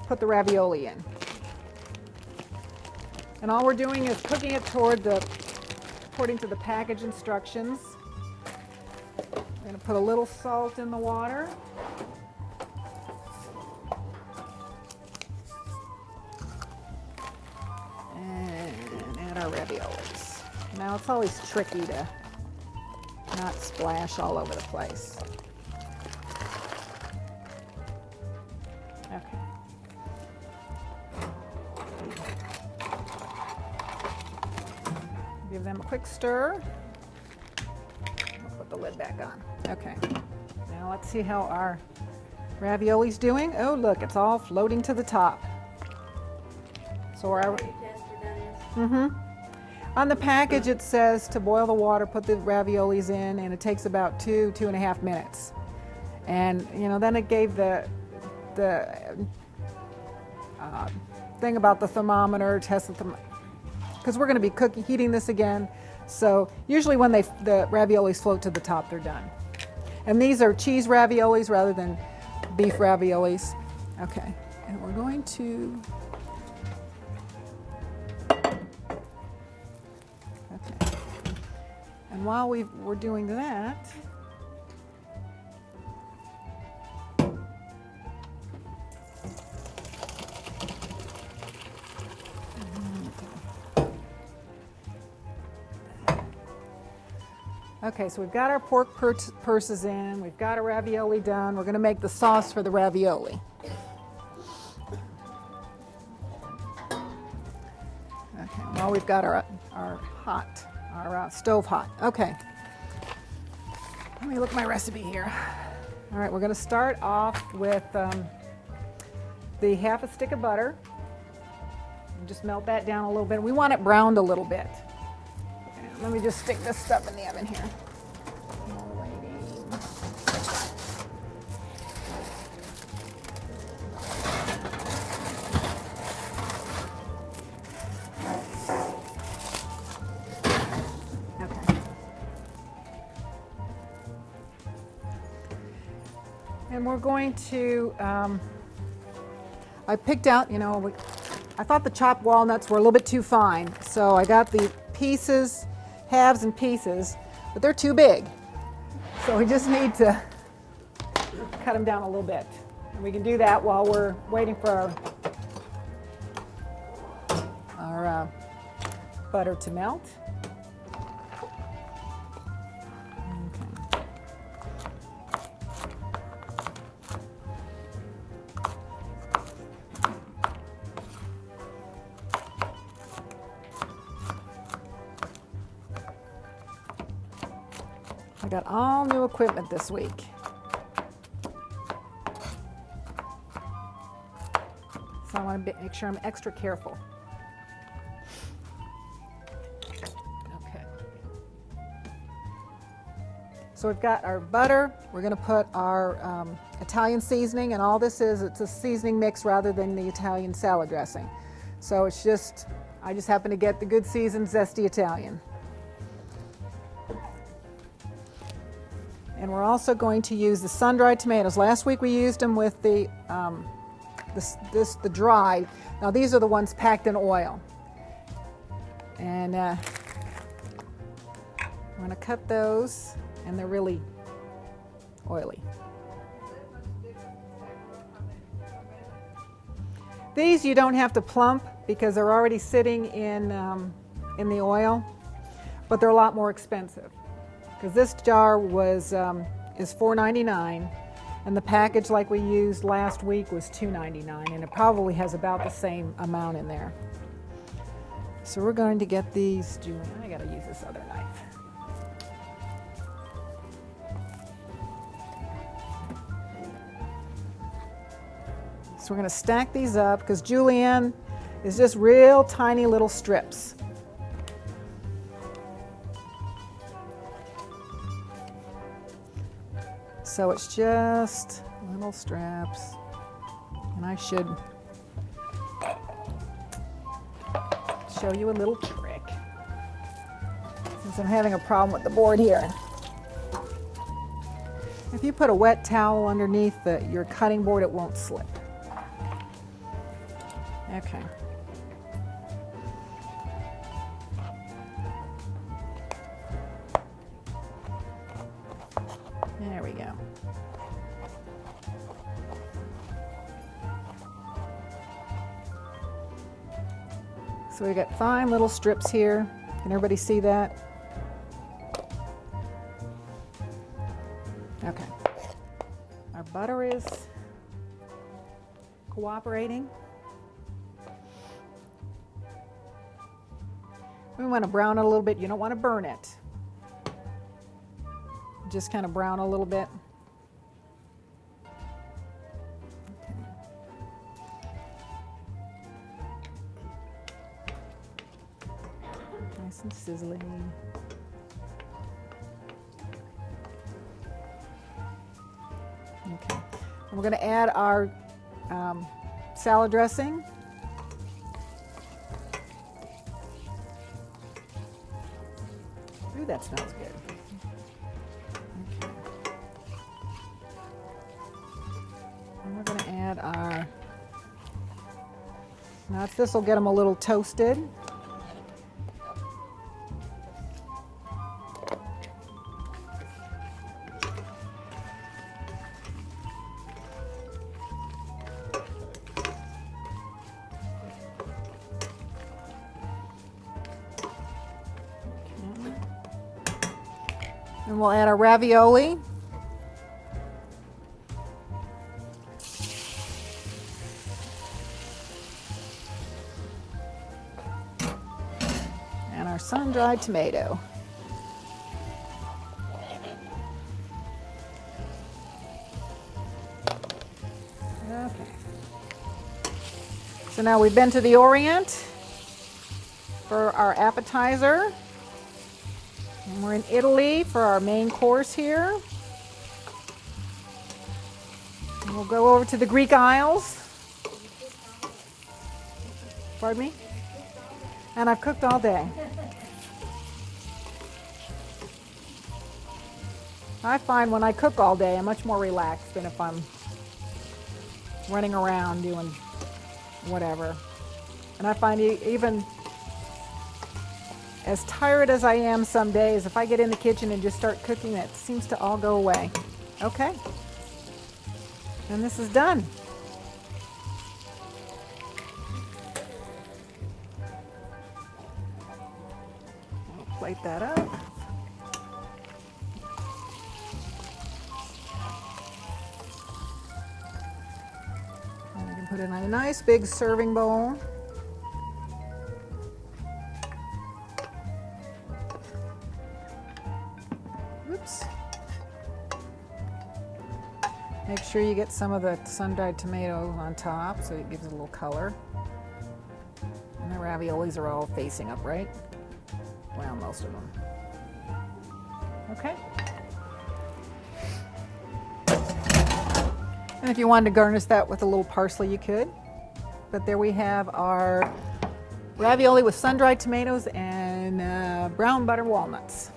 put the ravioli in. And all we're doing is cooking it according to the package instructions. We're going to put a little salt in the water. And add our raviolis. Now it's always tricky to not splash all over the place. Okay. Give them a quick stir. We'll put the lid back on. Okay. Now let's see how our ravioli's doing. Oh, look, it's all floating to the top. So our on the package it says to boil the water, put the raviolis in, and it takes about 2.5 minutes. And you know, then it gave the thing about the thermometer, test the thermometer, because we're going to be heating this again. So usually when the raviolis float to the top, they're done. And these are cheese raviolis rather than beef raviolis. Okay, and we're going to. Okay, and while we're doing that. Okay, so we've got our pork purses in, we've got our ravioli done. We're going to make the sauce for the ravioli. Okay, well, we've got our stove hot. Okay, let me look at my recipe here. All right, we're going to start off with the half a stick of butter. Just melt that down a little bit. We want it browned a little bit. Let me just stick this stuff in the oven here. Okay. And we're going to, I picked out, you know, I thought the chopped walnuts were a little bit too fine, so I got the pieces, halves and pieces, but they're too big. So we just need to cut them down a little bit. And we can do that while we're waiting for our butter to melt. Okay. I got all new equipment this week. So I want to make sure I'm extra careful. Okay. So we've got our butter. We're going to put our Italian seasoning, and all this is, it's a seasoning mix rather than the Italian salad dressing. So it's just, I just happen to get the good seasoned zesty Italian. And we're also going to use the sun-dried tomatoes. Last week we used them with the dried. Now these are the ones packed in oil. And I'm going to cut those, and they're really oily. These you don't have to plump because they're already sitting in the oil, but they're a lot more expensive. Because this jar is $4.99, and the package like we used last week was $2.99, and it probably has about the same amount in there. So we're going to get these, Julian, I gotta use this other knife. So we're gonna stack these up because Julienne is just real tiny little strips. So it's just little straps, and I should show you a little trick since I'm having a problem with the board here. If you put a wet towel underneath your cutting board, it won't slip. Okay. There we go. So we got fine little strips here. Can everybody see that? Okay. Our butter is cooperating. We want to brown it a little bit. You don't want to burn it. Just kind of brown a little bit. Nice and sizzling. Okay. And we're going to add our salad dressing. Ooh, that smells good. Okay. And we're going to add our nuts. This will get them a little toasted. And we'll add our ravioli. And our sun-dried tomato. Okay. So now we've been to the Orient for our appetizer. And we're in Italy for our main course here. And we'll go over to the Greek Isles. Pardon me? And I've cooked all day. I find when I cook all day, I'm much more relaxed than if I'm running around doing whatever. And I find even as tired as I am some days, if I get in the kitchen and just start cooking, it seems to all go away. Okay. And this is done. I'll plate that up. And we can put it in a nice big serving bowl. Oops. Make sure you get some of the sun-dried tomato on top so it gives it a little color. And the raviolis are all facing up, right? Well, most of them. Okay. And if you wanted to garnish that with a little parsley, you could. But there we have our ravioli with sun-dried tomatoes and brown butter walnuts.